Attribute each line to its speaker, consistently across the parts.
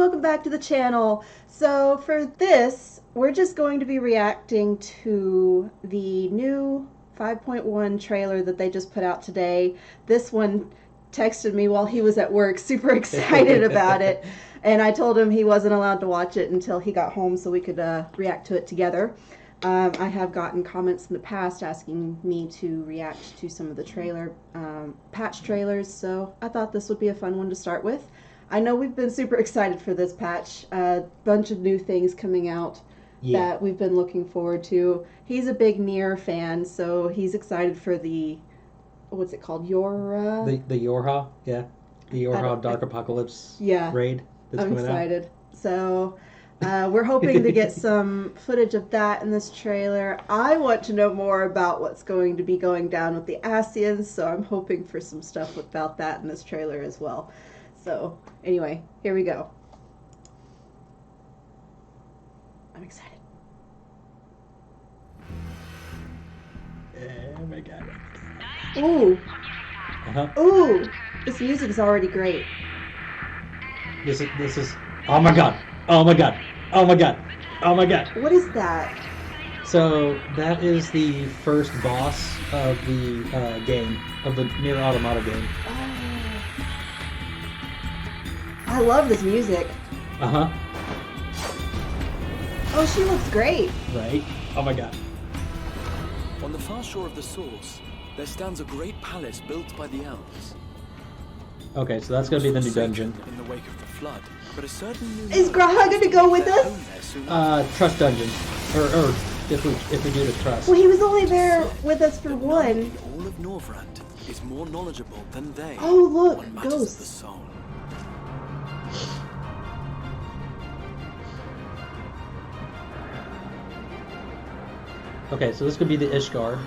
Speaker 1: welcome back to the channel. So for this, we're just going to be reacting to the new 5.1 trailer that they just put out today. This one texted me while he was at work, super excited about it. And I told him he wasn't allowed to watch it until he got home so we could react to it together. I have gotten comments in the past asking me to react to some of the trailer patch trailers, so I thought this would be a fun one to start with. I know we've been super excited for this patch. A bunch of new things coming out that we've been looking forward to. He's a big NieR fan, so he's excited for the, what's it called?
Speaker 2: The Yorha, yeah. The Yorha Dark Apocalypse raid that's
Speaker 1: I'm
Speaker 2: coming
Speaker 1: excited. So we're hoping to get some footage of that in this trailer. I want to know more about what's going to be going down with the Asians, so I'm hoping for some stuff about that in this trailer as well. So, anyway, here we go. I'm excited.
Speaker 2: Oh my god.
Speaker 1: Ooh. Ooh. This music is already great.
Speaker 2: This is. Oh my god. Oh my god. Oh my god. Oh my god.
Speaker 1: What is that?
Speaker 2: So that is the first boss of the game, of the NieR Automata game.
Speaker 1: Oh. I love this music.
Speaker 2: Uh-huh.
Speaker 1: Oh, she looks great.
Speaker 2: Right? Oh my god.
Speaker 3: On the far shore of the source, there stands a great palace built by the elves.
Speaker 2: Okay, so that's gonna be the new dungeon.
Speaker 3: In the wake of the flood, but a certain new
Speaker 1: Is Graha gonna go with us?
Speaker 2: Trust dungeon. Or if we do the trust.
Speaker 1: Well, he was only there with us for one.
Speaker 3: All of Norvrand is more knowledgeable than they.
Speaker 1: Oh, look,
Speaker 3: on matters
Speaker 1: ghosts.
Speaker 3: of the soul.
Speaker 2: Okay, so this could be the Ishgard.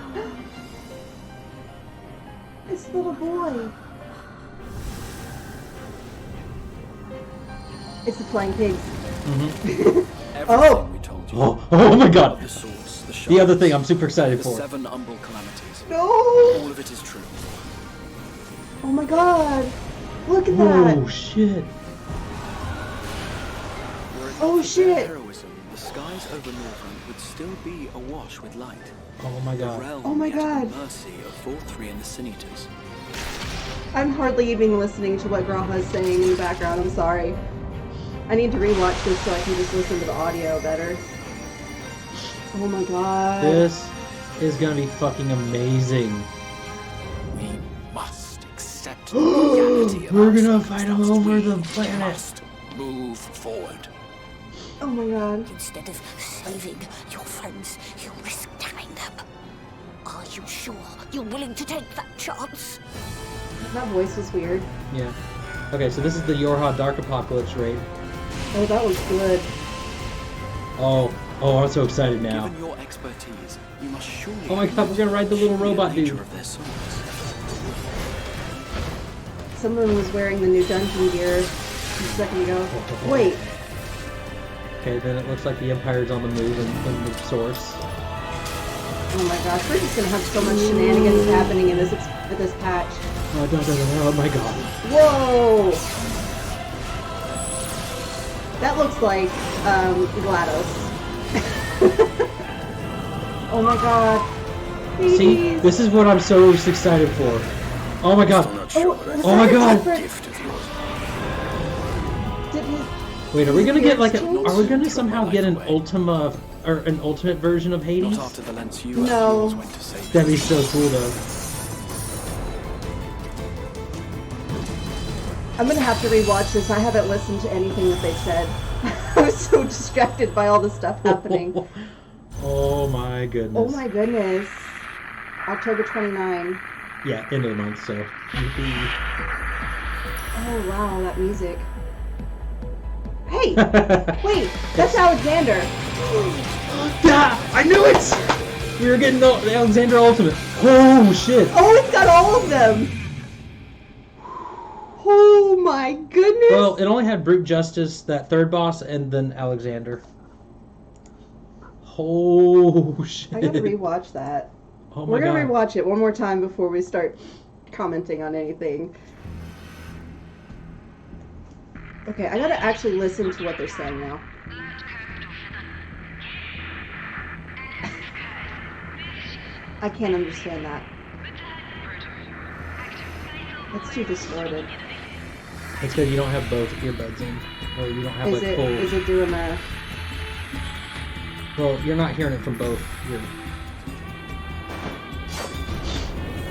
Speaker 1: This little boy. It's the flying pigs. Oh.
Speaker 3: We told you.
Speaker 2: Oh my god.
Speaker 3: The source,
Speaker 2: the other thing I'm super excited for.
Speaker 3: The 7 umbral calamities.
Speaker 1: No.
Speaker 3: All of it is true.
Speaker 1: Oh my god. Look at that.
Speaker 2: Oh shit.
Speaker 1: Oh shit.
Speaker 3: Heroism, the skies over Norvrand would still be awash with light.
Speaker 2: Oh my god.
Speaker 1: Oh my god.
Speaker 3: The mercy of 4-3 and the Sin-Eaters.
Speaker 1: I'm hardly even listening to what Graha is saying in the background. I'm sorry. I need to rewatch this so I can just listen to the audio better. Oh my god.
Speaker 2: This is gonna be fucking amazing.
Speaker 3: We must accept the reality of
Speaker 2: We're
Speaker 3: our
Speaker 2: gonna fight all over
Speaker 3: we
Speaker 2: the planet.
Speaker 3: must move forward.
Speaker 1: Oh my god.
Speaker 4: Instead of saving your friends, you risk damning them. Are you sure you're willing to take that chance?
Speaker 1: That voice was weird.
Speaker 2: Yeah. Okay, so this is the Yorha Dark Apocalypse raid.
Speaker 1: Oh, that was good.
Speaker 2: Oh, I'm so excited now.
Speaker 3: Given your expertise, you must surely.
Speaker 2: Oh my god, we're gonna ride the little robot dude.
Speaker 3: Of their souls.
Speaker 1: Someone was wearing the new dungeon gear a second ago. Wait.
Speaker 2: Okay, then it looks like the Empire's on the move in the source.
Speaker 1: Oh my gosh, we're just gonna have so much shenanigans happening in this patch.
Speaker 2: Oh my god.
Speaker 1: Whoa! That looks like GLaDOS. Oh my god. Babies.
Speaker 2: See, this is what I'm so excited for. Oh my god. Oh my god. Wait, are we gonna get like are we gonna somehow get an Ultima or an ultimate version of Hades?
Speaker 3: Not after the lens you
Speaker 1: No.
Speaker 3: went to save.
Speaker 2: That'd be so cool though.
Speaker 1: I'm gonna have to rewatch this. I haven't listened to anything that they've said. I was so distracted by all the stuff happening.
Speaker 2: Oh my goodness.
Speaker 1: Oh my goodness. October 29.
Speaker 2: Yeah, end of the month, so. Yippee.
Speaker 1: Oh wow, that music. Hey! Wait, that's Alexander.
Speaker 2: Yeah, I knew it! We were getting the Alexander Ultimate. Oh shit!
Speaker 1: Oh, it's got all of them! Oh my goodness!
Speaker 2: Well, it only had Brute Justice, that third boss, and then Alexander. Oh shit!
Speaker 1: I gotta rewatch that.
Speaker 2: Oh my
Speaker 1: We're
Speaker 2: god!
Speaker 1: gonna rewatch it one more time before we start commenting on anything. Okay, I gotta actually listen to what they're saying now. I can't understand that. It's too distorted.
Speaker 2: It's because you don't have both earbuds in, or you don't have
Speaker 1: Is
Speaker 2: like full.
Speaker 1: it doing a?
Speaker 2: Well, you're not hearing it from both ear.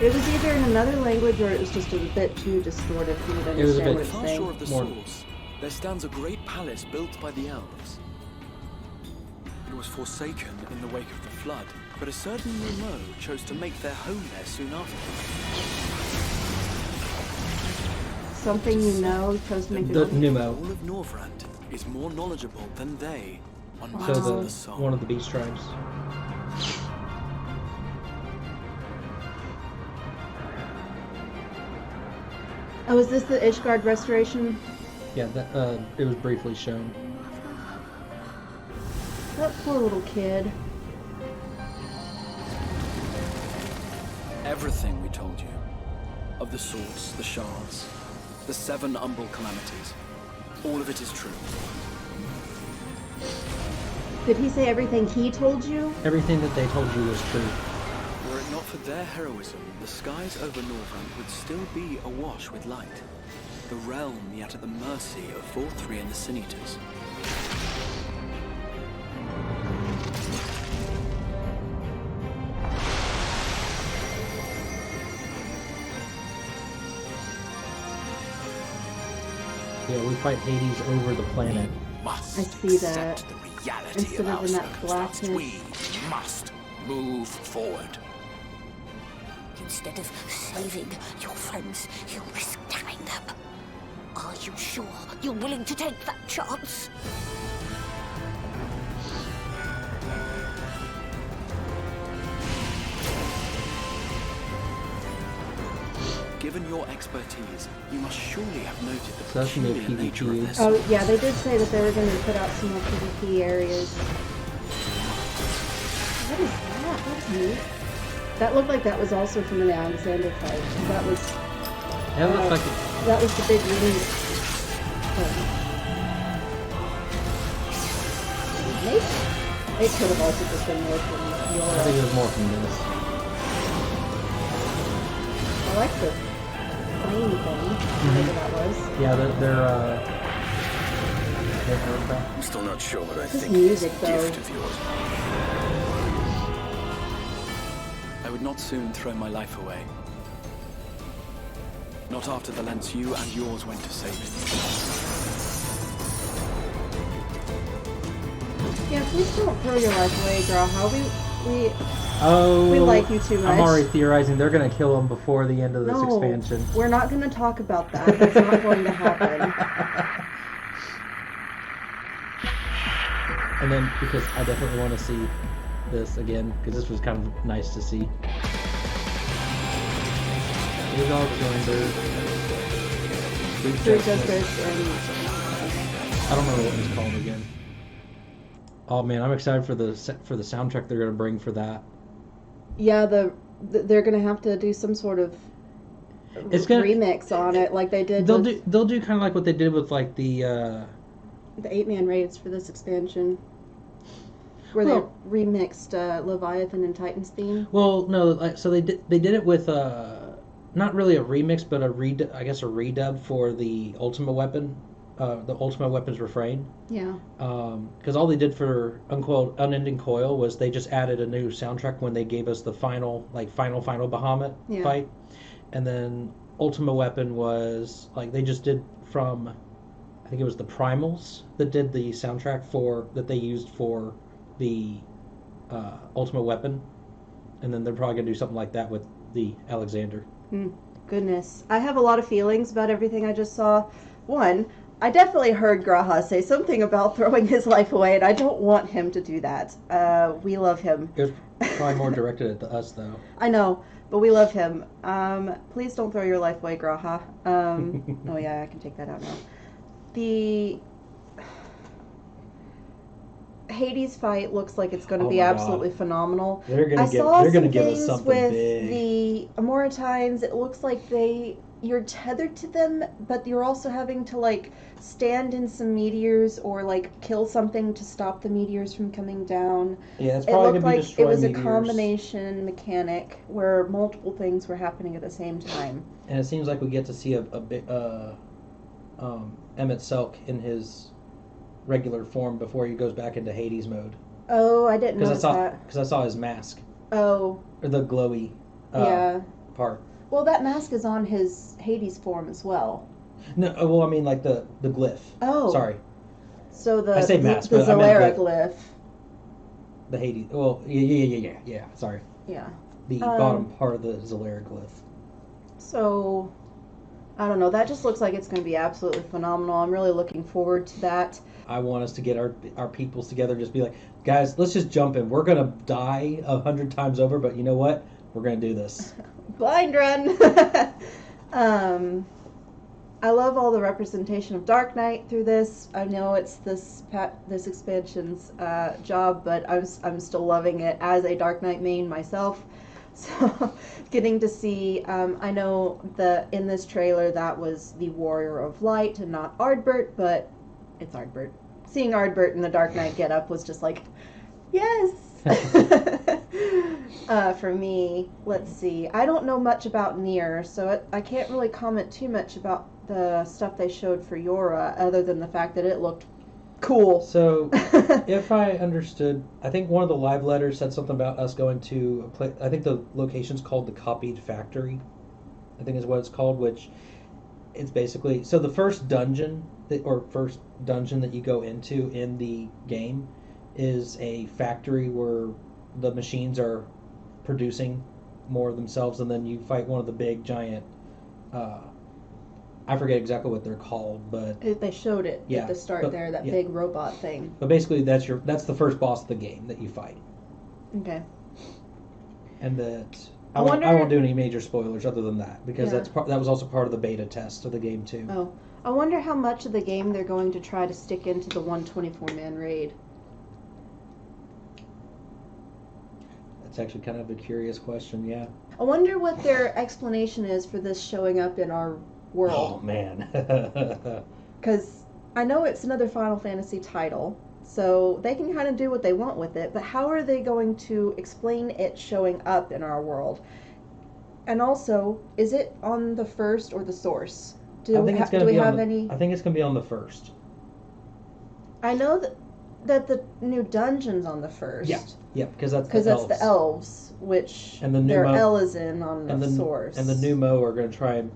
Speaker 1: It was either in another language or it was just a bit too distorted for me to
Speaker 2: It was a
Speaker 1: understand
Speaker 2: bit-
Speaker 1: what it's
Speaker 3: Far shore
Speaker 1: saying.
Speaker 3: of the
Speaker 2: More-
Speaker 3: source, there stands a great palace built by the elves. It was forsaken in the wake of the flood, but a certain Nemo chose to make their home there soon after.
Speaker 1: Something you know chose to make
Speaker 2: The
Speaker 1: it.
Speaker 2: Numo.
Speaker 3: All of Norvrand is more knowledgeable than they on
Speaker 1: Wow.
Speaker 3: matters
Speaker 2: So
Speaker 3: of the soul.
Speaker 2: one of the beast tribes.
Speaker 1: Oh, is this the Ishgard restoration?
Speaker 2: Yeah, that it was briefly shown.
Speaker 1: That poor little kid.
Speaker 3: Everything we told you of the source, the shards, the 7 umbral calamities, all of it is true.
Speaker 1: Did he say everything he told you?
Speaker 2: Everything that they told you was true.
Speaker 3: Were it not for their heroism, the skies over Norvrand would still be awash with light. The realm yet at the mercy of Vorthri and the Sin Eaters.
Speaker 2: Yeah, we fight Hades over the planet.
Speaker 3: Must
Speaker 1: I see that.
Speaker 3: accept the reality
Speaker 1: Instead
Speaker 3: of
Speaker 1: of
Speaker 3: our
Speaker 1: in that
Speaker 3: circumstance.
Speaker 1: blackness.
Speaker 3: We must move forward.
Speaker 4: Instead of saving your friends, you risk damning them. Are you sure you're willing to take that chance?
Speaker 3: Given your expertise, you must surely have noted the
Speaker 2: So that's gonna be a
Speaker 3: peculiar nature of
Speaker 2: PvP.
Speaker 3: this.
Speaker 1: Oh, yeah, they did say that they were going to put out some more PvP areas. What is that? That's neat. That looked like that was also from an Alexander fight. That was
Speaker 2: That looks like it.
Speaker 1: that was the big release. Maybe it could have also just been more from
Speaker 2: I think it
Speaker 1: Yora.
Speaker 2: was more from this.
Speaker 1: I like the plane thing, whatever that was.
Speaker 2: Yeah, they're aircraft.
Speaker 3: I'm still not sure what I
Speaker 1: This
Speaker 3: think
Speaker 1: music,
Speaker 3: is a
Speaker 1: though.
Speaker 3: gift of yours. I would not soon throw my life away. Not after the lengths you and yours went to save it.
Speaker 1: Yeah, please don't throw your life away, Graha.
Speaker 2: Oh,
Speaker 1: We like you too much.
Speaker 2: I'm already theorizing they're gonna kill him before the end of this
Speaker 1: No,
Speaker 2: expansion.
Speaker 1: we're not going to talk about that. That's not going to happen.
Speaker 2: And then because I definitely want to see this again because this was kind of nice to see. Here's Alexander. Fruit
Speaker 1: Fruit
Speaker 2: Justice.
Speaker 1: Justice and
Speaker 2: I don't remember what it was called again. Oh man, I'm excited for the soundtrack they're gonna bring for that.
Speaker 1: yeah, they're going to have to do some sort of
Speaker 2: It's gonna-
Speaker 1: remix on it, like they did
Speaker 2: They'll
Speaker 1: with
Speaker 2: do kind of like what they did with like the.
Speaker 1: the 8-man raids for this expansion, where
Speaker 2: Well-
Speaker 1: they remixed Leviathan and Titan's theme.
Speaker 2: Well, no, like, so they did it with not really a remix, but I guess a redub for the Ultimate Weapon, the Ultimate Weapon's refrain.
Speaker 1: Yeah.
Speaker 2: Because all they did for Unending Coil was they just added a new soundtrack when they gave us the final Bahamut
Speaker 1: Yeah.
Speaker 2: fight, and then Ultimate Weapon was like they just did from, I think it was the Primals that did the soundtrack that they used for the Ultimate Weapon, and then they're probably gonna do something like that with the Alexander.
Speaker 1: Goodness. I have a lot of feelings about everything I just saw. One, I definitely heard Graha say something about throwing his life away, and I don't want him to do that. We love him.
Speaker 2: It was probably more directed at us though.
Speaker 1: I know, but we love him. Please don't throw your life away, Graha. Oh yeah, I can take that out now. The Hades fight looks like it's going to
Speaker 2: Oh
Speaker 1: be
Speaker 2: my God.
Speaker 1: absolutely phenomenal.
Speaker 2: They're gonna
Speaker 1: I
Speaker 2: give
Speaker 1: saw
Speaker 2: they're gonna
Speaker 1: some
Speaker 2: give us
Speaker 1: things
Speaker 2: something
Speaker 1: with
Speaker 2: big.
Speaker 1: the Amoritines. It looks like they you're tethered to them, but you're also having to like stand in some meteors or like kill something to stop the meteors from coming down.
Speaker 2: Yeah, it's
Speaker 1: It
Speaker 2: probably
Speaker 1: looked
Speaker 2: gonna be
Speaker 1: like
Speaker 2: destroy
Speaker 1: it was
Speaker 2: meteors.
Speaker 1: a combination mechanic where multiple things were happening at the same time.
Speaker 2: And it seems like we get to see a bit Emmett Selk in his regular form before he goes back into Hades mode.
Speaker 1: Oh, I didn't notice that.
Speaker 2: Because I saw his mask,
Speaker 1: Oh,
Speaker 2: or the glowy
Speaker 1: yeah.
Speaker 2: part.
Speaker 1: Well, that mask is on his Hades form as well.
Speaker 2: No, well, I mean like the glyph.
Speaker 1: Oh.
Speaker 2: Sorry,
Speaker 1: So the
Speaker 2: I say mask,
Speaker 1: the
Speaker 2: but I meant
Speaker 1: Zalera glyph.
Speaker 2: the Hades. Well, yeah. Sorry,
Speaker 1: Yeah.
Speaker 2: the bottom part of the Zalera glyph.
Speaker 1: So, I don't know. That just looks like it's going to be absolutely phenomenal. I'm really looking forward to that.
Speaker 2: I want us to get our peoples together and just be like, guys, let's just jump in. We're gonna die 100 times over, but you know what? We're gonna do this.
Speaker 1: Blind run. I love all the representation of Dark Knight through this. I know it's this expansion's job, but I'm still loving it as a Dark Knight main myself. So getting to see, I know in this trailer that was the Warrior of Light and not Ardbert, but it's Ardbert. Seeing Ardbert in the Dark Knight getup was just like, yes. For me, let's see. I don't know much about NieR, so I can't really comment too much about the stuff they showed for Yora, other than the fact that it looked cool.
Speaker 2: So, if I understood, I think one of the live letters said something about us going to a place. I think the location's called the Copied Factory, I think is what it's called, which it's basically, so the first dungeon that you go into in the game is a factory where the machines are producing more of themselves, and then you fight one of the big giant, I forget exactly what they're called, but
Speaker 1: They showed it at the start there, that big robot thing.
Speaker 2: But basically, that's the first boss of the game that you fight.
Speaker 1: Okay.
Speaker 2: And that I won't do any major spoilers other than that, because that was also part of the beta test of the game too.
Speaker 1: Oh, I wonder how much of the game they're going to try to stick into the 124-man raid.
Speaker 2: That's actually kind of a curious question. Yeah.
Speaker 1: I wonder what their explanation is for this showing up in our world.
Speaker 2: Oh man.
Speaker 1: Because I know it's another Final Fantasy title, so they can kind of do what they want with it, but how are they going to explain it showing up in our world? And also, is it on the first or the source? Do we have any?
Speaker 2: I think it's going to be on the first.
Speaker 1: I know that the new dungeon's on the first.
Speaker 2: Yeah, because that's
Speaker 1: the elves, which
Speaker 2: and the
Speaker 1: their
Speaker 2: Pneumo,
Speaker 1: L is in on the source.
Speaker 2: And the Pneumo are going to try and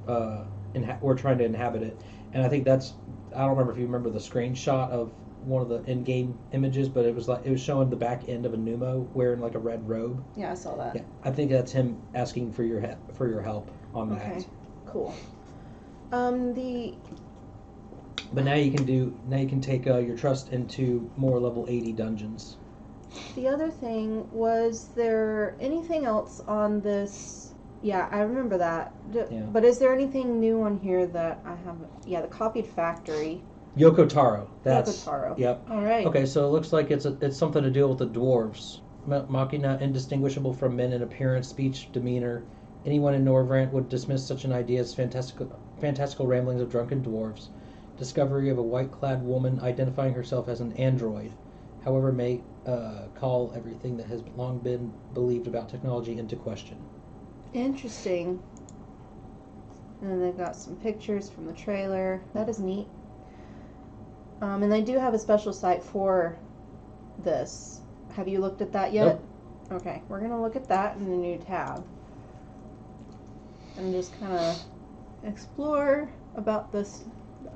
Speaker 2: we're trying to inhabit it. And I think that's, I don't remember if you remember the screenshot of one of the in-game images, but it was showing the back end of a Pneumo wearing like a red robe.
Speaker 1: Yeah, I saw that.
Speaker 2: Yeah, I think that's him asking for your help on that.
Speaker 1: Okay, cool.
Speaker 2: But now you can take your trust into more level 80 dungeons.
Speaker 1: The other thing, was there anything else on this? Yeah, I remember that. But is there anything new on here that I haven't? Yeah, the Copied Factory.
Speaker 2: Yoko Taro.
Speaker 1: Yoko Taro.
Speaker 2: Yep.
Speaker 1: All right.
Speaker 2: Okay, so it looks like it's something to deal with the dwarves. Machina, indistinguishable from men in appearance, speech, demeanor. Anyone in Norvrant would dismiss such an idea as fantastical ramblings of drunken dwarves. Discovery of a white-clad woman identifying herself as an android, however, may call everything that has long been believed about technology into question.
Speaker 1: Interesting. And then they've got some pictures from the trailer. That is neat. And they do have a special site for this. Have you looked at that yet? Nope. Okay, we're going to look at that in a new tab. And just kind of explore about this.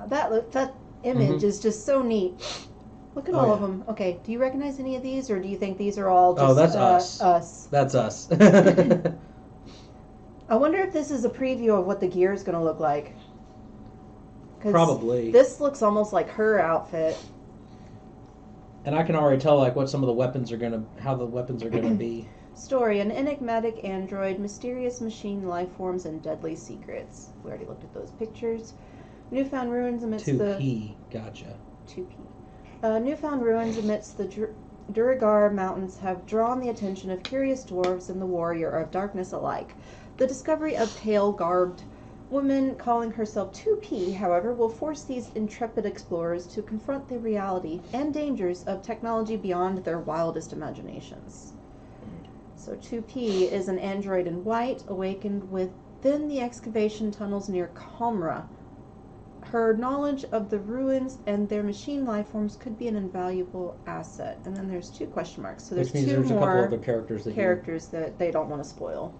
Speaker 1: That image is just so neat. Look at all of them. Okay, do you recognize any of these, or do you think these are all just
Speaker 2: that's
Speaker 1: us?
Speaker 2: That's us.
Speaker 1: I wonder if this is a preview of what the gear is going to look like.
Speaker 2: Probably.
Speaker 1: This looks almost like her outfit.
Speaker 2: And I can already tell what some of the weapons are how the weapons are gonna be.
Speaker 1: Story: an enigmatic android, mysterious machine life forms, and deadly secrets. We already looked at those pictures. Newfound ruins amidst
Speaker 2: 2P. Gotcha.
Speaker 1: 2P. Newfound ruins amidst the Duragar Mountains have drawn the attention of curious dwarves and the warrior of darkness alike. The discovery of pale-garbed woman calling herself 2P, however, will force these intrepid explorers to confront the reality and dangers of technology beyond their wildest imaginations. So 2P is an android in white, awakened within the excavation tunnels near Comra. Her knowledge of the ruins and their machine life forms could be an invaluable asset. And then there's 2 question marks. So there's
Speaker 2: Which means
Speaker 1: 2
Speaker 2: there's a couple
Speaker 1: more
Speaker 2: other characters
Speaker 1: that they don't want to spoil.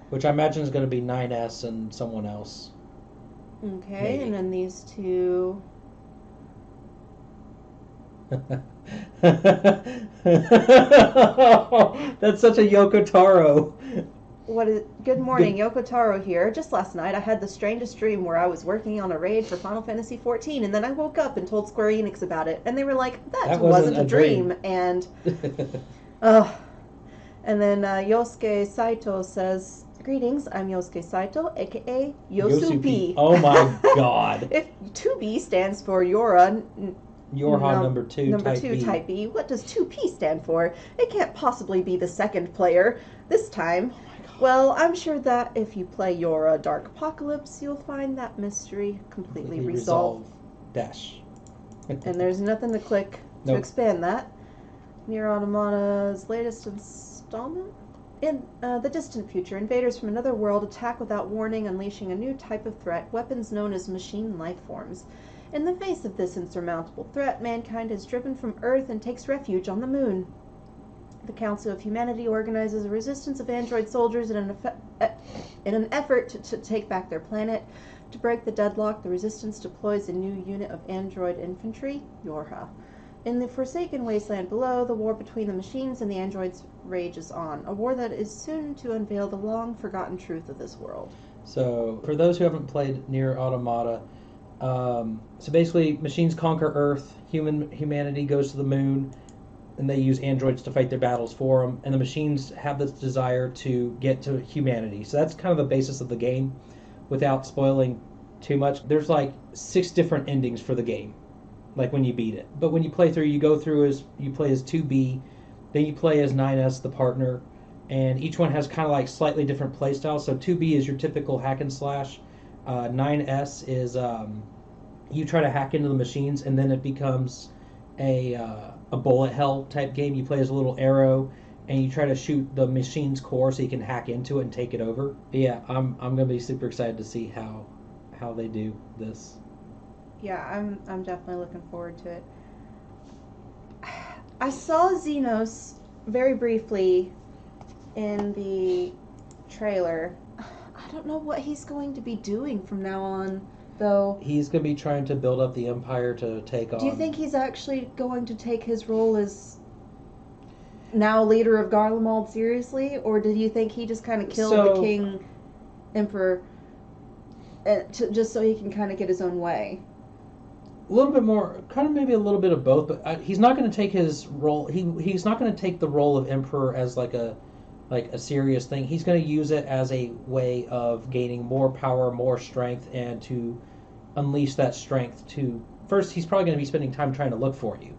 Speaker 2: Which I imagine is going to be 9S and someone else.
Speaker 1: Okay,
Speaker 2: Maybe.
Speaker 1: and then these 2.
Speaker 2: That's such a Yoko Taro.
Speaker 1: Good morning, Yoko Taro here. Just last night I had the strangest dream where I was working on a raid for Final Fantasy XIV, and then I woke up and told Square Enix about it, and they were like, that wasn't a dream. And and then Yosuke Saito says, greetings, I'm Yosuke Saito, aka Yosupi.
Speaker 2: Oh my god.
Speaker 1: If 2B stands for Yora,
Speaker 2: Yorha number 2
Speaker 1: type B. What does 2P stand for? It can't possibly be the second player this time. Well, I'm sure that if you play Yora Dark Apocalypse, you'll find that mystery completely resolved.
Speaker 2: Dash.
Speaker 1: And there's nothing to click to expand that. NieR Automata's latest installment? In the distant future, invaders from another world attack without warning, unleashing a new type of threat, weapons known as machine life forms. In the face of this insurmountable threat, mankind is driven from Earth and takes refuge on the moon. The Council of Humanity organizes a resistance of android soldiers in an effort to take back their planet. To break the deadlock, the resistance deploys a new unit of android infantry, Yorha. In the forsaken wasteland below, the war between the machines and the androids rages on, a war that is soon to unveil the long-forgotten truth of this world.
Speaker 2: So, for those who haven't played NieR Automata, so basically, machines conquer Earth, humanity goes to the moon, and they use androids to fight their battles for them, and the machines have this desire to get to humanity. So that's kind of the basis of the game, without spoiling too much. There's like 6 different endings for the game, like when you beat it. But when you play through, you play as 2B, then you play as 9S, the partner, and each one has kind of like slightly different play styles. So 2B is your typical hack and slash. 9S is you try to hack into the machines, and then it becomes a bullet hell type game. You play as a little arrow, and you try to shoot the machine's core so you can hack into it and take it over. But yeah, I'm gonna be super excited to see how they do this.
Speaker 1: Yeah, I'm definitely looking forward to it. I saw Xenos very briefly in the trailer. I don't know what he's going to be doing from now on, though.
Speaker 2: He's going to be trying to build up the Empire to take on...
Speaker 1: Do you think he's actually going to take his role as now leader of Garlemald seriously? Or did you think he just kind of killed the King Emperor just so he can kind of get his own way?
Speaker 2: A little bit more, kind of maybe a little bit of both, but he's not going to take his role... He's not going to take the role of Emperor as like a serious thing. He's going to use it as a way of gaining more power, more strength, and to unleash that strength to... First, he's probably going to be spending time trying to look for you.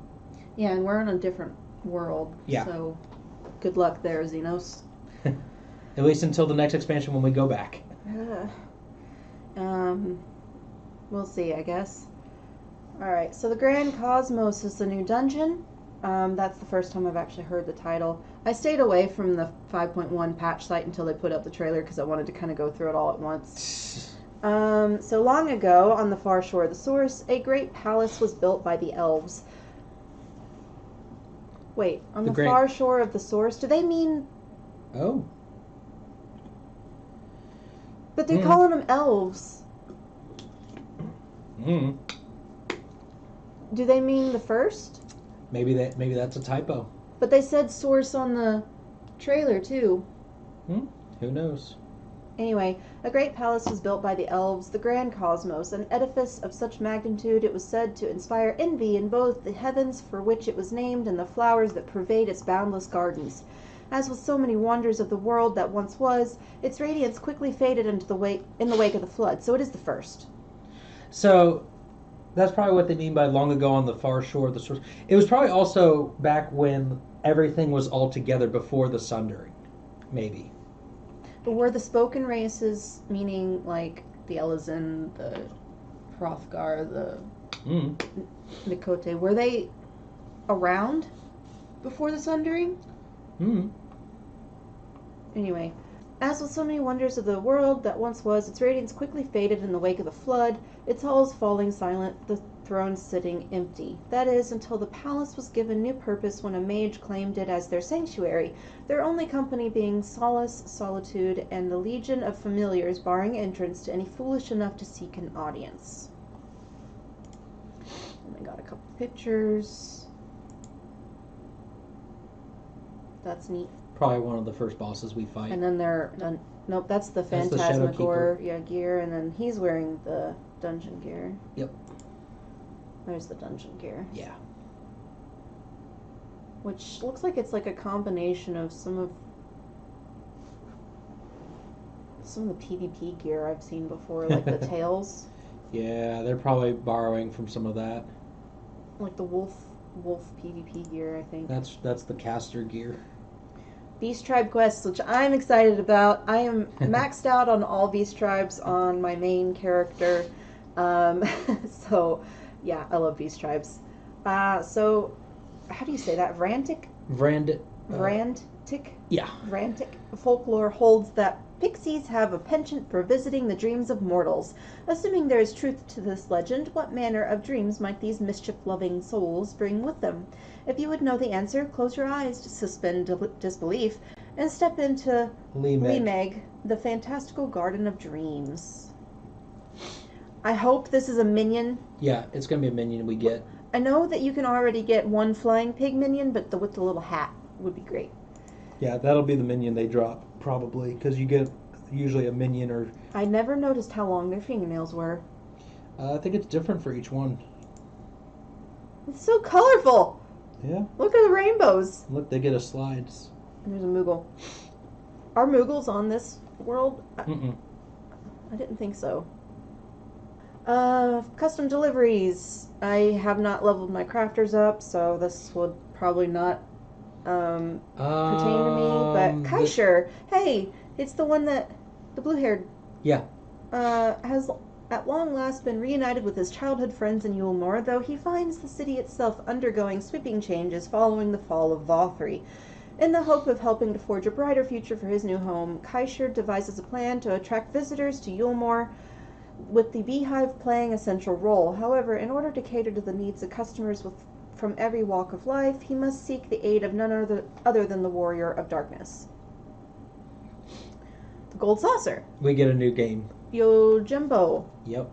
Speaker 1: Yeah, and we're in a different world.
Speaker 2: Yeah.
Speaker 1: So, good luck there, Xenos.
Speaker 2: At least until the next expansion when we go back.
Speaker 1: We'll see, I guess. Alright, so the Grand Cosmos is the new dungeon. That's the first time I've actually heard the title. I stayed away from the 5.1 patch site until they put up the trailer because I wanted to kind of go through it all at once. So long ago, on the far shore of the Source, a great palace was built by the elves. Wait, on the far shore of the Source? Do they mean...
Speaker 2: Oh.
Speaker 1: But they're calling them elves.
Speaker 2: Mm.
Speaker 1: Do they mean the first?
Speaker 2: Maybe that's a typo.
Speaker 1: But they said Source on the trailer, too.
Speaker 2: Who knows?
Speaker 1: Anyway, a great palace was built by the elves, the Grand Cosmos, an edifice of such magnitude it was said to inspire envy in both the heavens for which it was named and the flowers that pervade its boundless gardens. As with so many wonders of the world that once was, its radiance quickly faded in the wake of the flood, so it is the first.
Speaker 2: So, that's probably what they mean by long ago on the far shore of the Source. It was probably also back when everything was all together before the Sundering, maybe.
Speaker 1: But were the spoken races, meaning like the Elezen, the Hrothgar, the Mikote, were they around before the Sundering? Anyway, as with so many wonders of the world that once was, its radiance quickly faded in the wake of the flood, its halls falling silent, the throne sitting empty. That is, until the palace was given new purpose when a mage claimed it as their sanctuary, their only company being solace, solitude, and the legion of familiars barring entrance to any foolish enough to seek an audience. And I got a couple pictures. That's neat.
Speaker 2: Probably one of the first bosses we fight.
Speaker 1: And then nope, that's the
Speaker 2: That's the
Speaker 1: Phantasmagore
Speaker 2: Shadowkeeper.
Speaker 1: gear, and then he's wearing the dungeon gear.
Speaker 2: Yep.
Speaker 1: There's the dungeon gear.
Speaker 2: Yeah.
Speaker 1: Which looks like it's like a combination of some of the PvP gear I've seen before, like the tails.
Speaker 2: Yeah, they're probably borrowing from some of that.
Speaker 1: Like the wolf PvP gear, I think.
Speaker 2: That's the caster gear.
Speaker 1: Beast Tribe quests, which I'm excited about. I am maxed out on all Beast Tribes on my main character. So, yeah, I love Beast Tribes. So, how do you say that? Vrantic?
Speaker 2: Vrantic.
Speaker 1: Yeah. Vrantic folklore holds that pixies have a penchant for visiting the dreams of mortals. Assuming there is truth to this legend, what manner of dreams might these mischief-loving souls bring with them? If you would know the answer, close your eyes to suspend disbelief and step into Limeg, the fantastical garden of dreams. I hope this is a minion.
Speaker 2: Yeah, it's going to be a minion we get.
Speaker 1: I know that you can already get one flying pig minion, but with the little hat would be great.
Speaker 2: Yeah, that'll be the minion they drop, probably, because you get usually a minion or...
Speaker 1: I never noticed how long their fingernails were.
Speaker 2: I think it's different for each one.
Speaker 1: It's so colorful!
Speaker 2: Yeah.
Speaker 1: Look at the rainbows!
Speaker 2: Look, they get a slides.
Speaker 1: There's a Moogle. Are Moogles on this world?
Speaker 2: Mm-mm.
Speaker 1: I didn't think so. Custom deliveries. I have not leveled my crafters up, so this would probably not pertain to me. But Kaisher, hey, it's the one that, the blue-haired,
Speaker 2: Yeah.
Speaker 1: has at long last been reunited with his childhood friends in Yulmore, though he finds the city itself undergoing sweeping changes following the fall of Vothri. In the hope of helping to forge a brighter future for his new home, Kaisher devises a plan to attract visitors to Yulmore, with the beehive playing a central role. However, in order to cater to the needs of customers from every walk of life, he must seek the aid of none other than the Warrior of Darkness. The Gold Saucer.
Speaker 2: We get a new game.
Speaker 1: Yojimbo.
Speaker 2: Yep.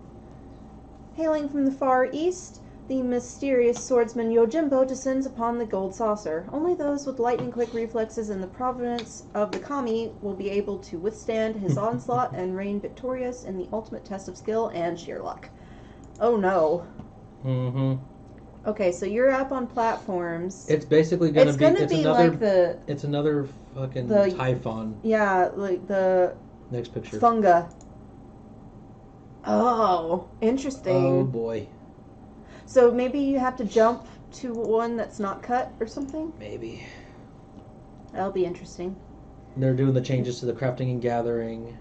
Speaker 1: Hailing from the far east, the mysterious swordsman Yojimbo descends upon the Gold Saucer. Only those with lightning-quick reflexes and the provenance of the kami will be able to withstand his onslaught and reign victorious in the ultimate test of skill and sheer luck. Oh no.
Speaker 2: Mm-hmm.
Speaker 1: Okay, so you're up on platforms.
Speaker 2: It's basically gonna be
Speaker 1: another, like the...
Speaker 2: It's another fucking
Speaker 1: the,
Speaker 2: Typhon.
Speaker 1: Yeah, like the...
Speaker 2: Next picture.
Speaker 1: Funga. Oh, interesting.
Speaker 2: Oh boy.
Speaker 1: So maybe you have to jump to one that's not cut or something?
Speaker 2: Maybe.
Speaker 1: That'll be interesting.
Speaker 2: They're doing the changes to the crafting and gathering.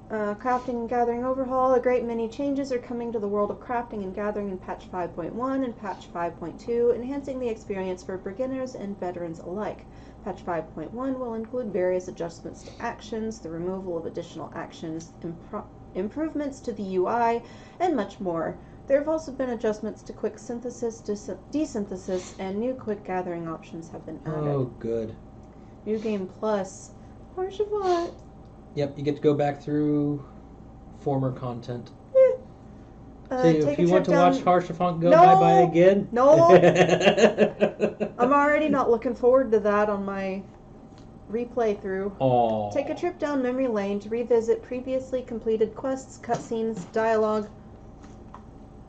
Speaker 1: Crafting and Gathering Overhaul. A great many changes are coming to the world of crafting and gathering in patch 5.1 and patch 5.2, enhancing the experience for beginners and veterans alike. Patch 5.1 will include various adjustments to actions, the removal of additional actions, improvements to the UI, and much more. There have also been adjustments to quick synthesis, desynthesis, and new quick gathering options have been added.
Speaker 2: Oh, good.
Speaker 1: New Game Plus. Harshavant.
Speaker 2: Yep, you get to go back through former content. So
Speaker 1: Take
Speaker 2: if
Speaker 1: a
Speaker 2: you
Speaker 1: trip
Speaker 2: want to
Speaker 1: down...
Speaker 2: watch Harshavant go
Speaker 1: No!
Speaker 2: bye-bye again...
Speaker 1: No! I'm already not looking forward to that on my replay through.
Speaker 2: Aww.
Speaker 1: Take a trip down memory lane to revisit previously completed quests, cutscenes, dialogue.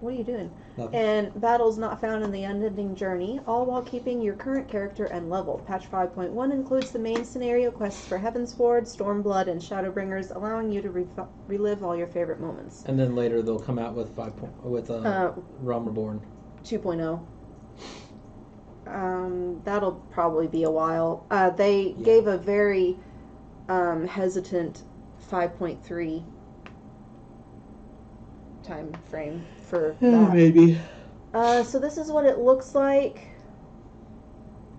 Speaker 1: What are you doing?
Speaker 2: Nothing.
Speaker 1: And battles not found in the unending journey, all while keeping your current character and level. Patch 5.1 includes the main scenario quests for Heavensward, Stormblood, and Shadowbringers, allowing you to relive all your favorite moments.
Speaker 2: And then later they'll come out with Realm Reborn
Speaker 1: 2.0. That'll probably be a while. They gave a very hesitant 5.3 time frame for that.
Speaker 2: Maybe.
Speaker 1: So this is what it looks like.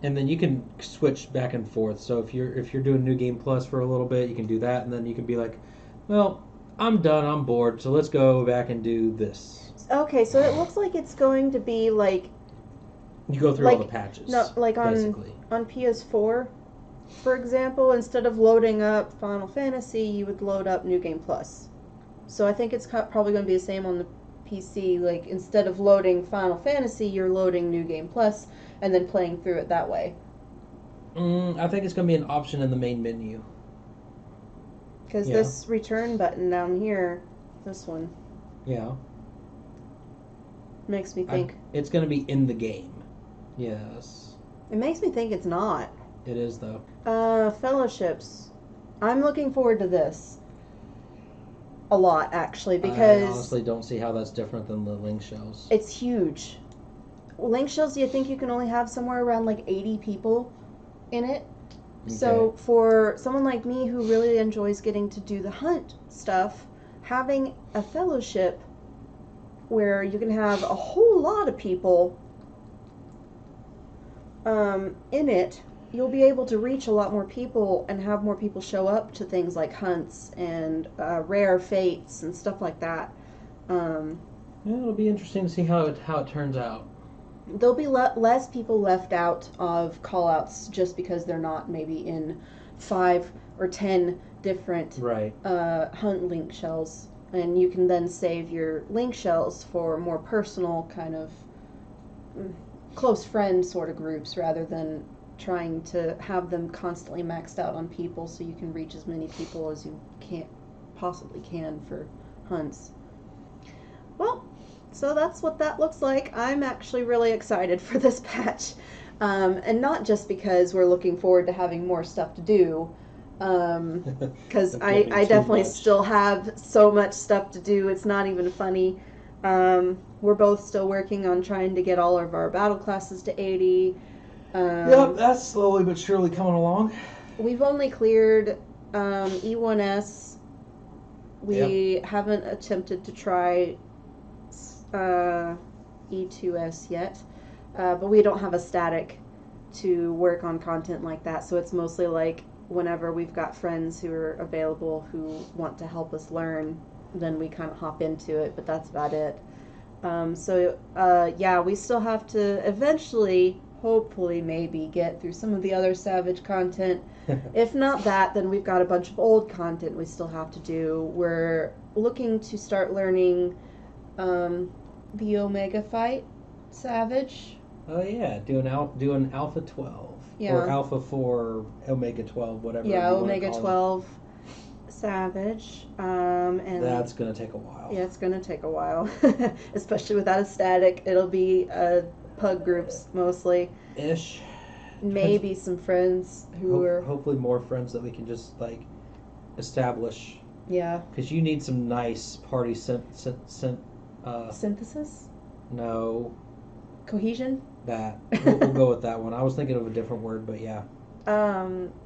Speaker 2: And then you can switch back and forth. So if you're doing New Game Plus for a little bit, you can do that, and then you can be like, well, I'm done, I'm bored, so let's go back and do this.
Speaker 1: Okay, so it looks like it's going to be like
Speaker 2: You go through all the patches.
Speaker 1: No, like
Speaker 2: basically.
Speaker 1: on PS4, for example, instead of loading up Final Fantasy, you would load up New Game Plus. So I think it's probably going to be the same on the PC. Like, instead of loading Final Fantasy, you're loading New Game Plus and then playing through it that way.
Speaker 2: I think it's going to be an option in the main menu.
Speaker 1: Because this return button down here, this one,
Speaker 2: Yeah.
Speaker 1: makes me think.
Speaker 2: It's going to be in the game. Yes.
Speaker 1: It makes me think it's not.
Speaker 2: It is, though.
Speaker 1: Fellowships. I'm looking forward to this. A lot, actually, because...
Speaker 2: I honestly don't see how that's different than the link shells.
Speaker 1: It's huge. Link shells, you think you can only have somewhere around like 80 people in it?
Speaker 2: Okay.
Speaker 1: So for someone like me who really enjoys getting to do the hunt stuff, having a fellowship where you can have a whole lot of people in it, you'll be able to reach a lot more people and have more people show up to things like hunts and rare fates and stuff like that.
Speaker 2: Yeah, it'll be interesting to see how it turns out.
Speaker 1: There'll be less people left out of call-outs just because they're not maybe in 5 or 10 different hunt link shells. And you can then save your link shells for more personal kind of close friend sort of groups rather than trying to have them constantly maxed out on people so you can reach as many people as you possibly can for hunts. Well, so that's what that looks like. I'm actually really excited for this patch. And not just because we're looking forward to having more stuff to do, because I definitely still have so much stuff to do, it's not even funny. We're both still working on trying to get all of our battle classes to 80.
Speaker 2: Yep, that's slowly but surely coming along.
Speaker 1: We've only cleared E1S. We haven't attempted to try E2S yet, but we don't have a static to work on content like that, so it's mostly like whenever we've got friends who are available who want to help us learn, then we kind of hop into it, but that's about it. Yeah, we still have to eventually, hopefully, maybe get through some of the other Savage content. If not that, then we've got a bunch of old content we still have to do. We're looking to start learning the Omega fight Savage.
Speaker 2: Oh yeah, doing Alpha 12.
Speaker 1: Yeah.
Speaker 2: Or Alpha 4, Omega 12, whatever.
Speaker 1: Yeah,
Speaker 2: you
Speaker 1: Omega 12 Savage. And
Speaker 2: that's gonna take a while.
Speaker 1: Yeah, it's gonna take a while, especially without a static. It'll be pug groups mostly.
Speaker 2: Ish.
Speaker 1: Maybe some friends who are
Speaker 2: hopefully more friends that we can just like establish.
Speaker 1: Yeah.
Speaker 2: Because you need some nice party synthesis. No.
Speaker 1: Cohesion.
Speaker 2: That we'll go with that one. I was thinking of a different word, but yeah.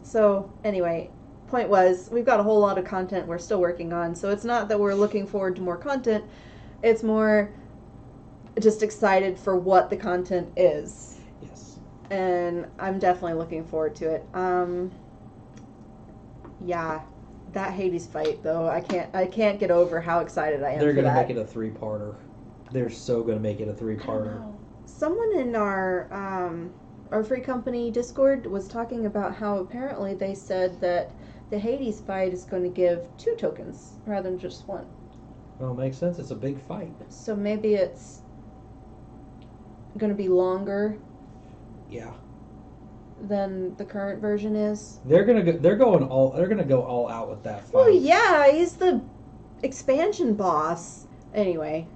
Speaker 1: So anyway, point was we've got a whole lot of content we're still working on. So it's not that we're looking forward to more content. It's more just excited for what the content is.
Speaker 2: Yes.
Speaker 1: And I'm definitely looking forward to it. Yeah, that Hades fight though, I can't get over how excited I am.
Speaker 2: They're gonna
Speaker 1: that.
Speaker 2: make it a 3-parter. They're so gonna make it a 3-parter.
Speaker 1: Someone in our free company Discord was talking about how apparently they said that the Hades fight is going to give 2 tokens rather than just 1.
Speaker 2: Well, it makes sense. It's a big fight.
Speaker 1: So maybe it's going to be longer.
Speaker 2: Yeah.
Speaker 1: Than the current version is.
Speaker 2: They're gonna go all out with that fight.
Speaker 1: Well, yeah, he's the expansion boss. Anyway,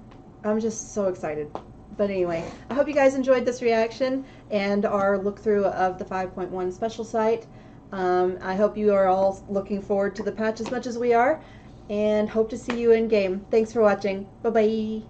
Speaker 1: I'm just so excited. But anyway, I hope you guys enjoyed this reaction and our look through of the 5.1 special site. I hope you are all looking forward to the patch as much as we are, and hope to see you in game. Thanks for watching. Bye bye.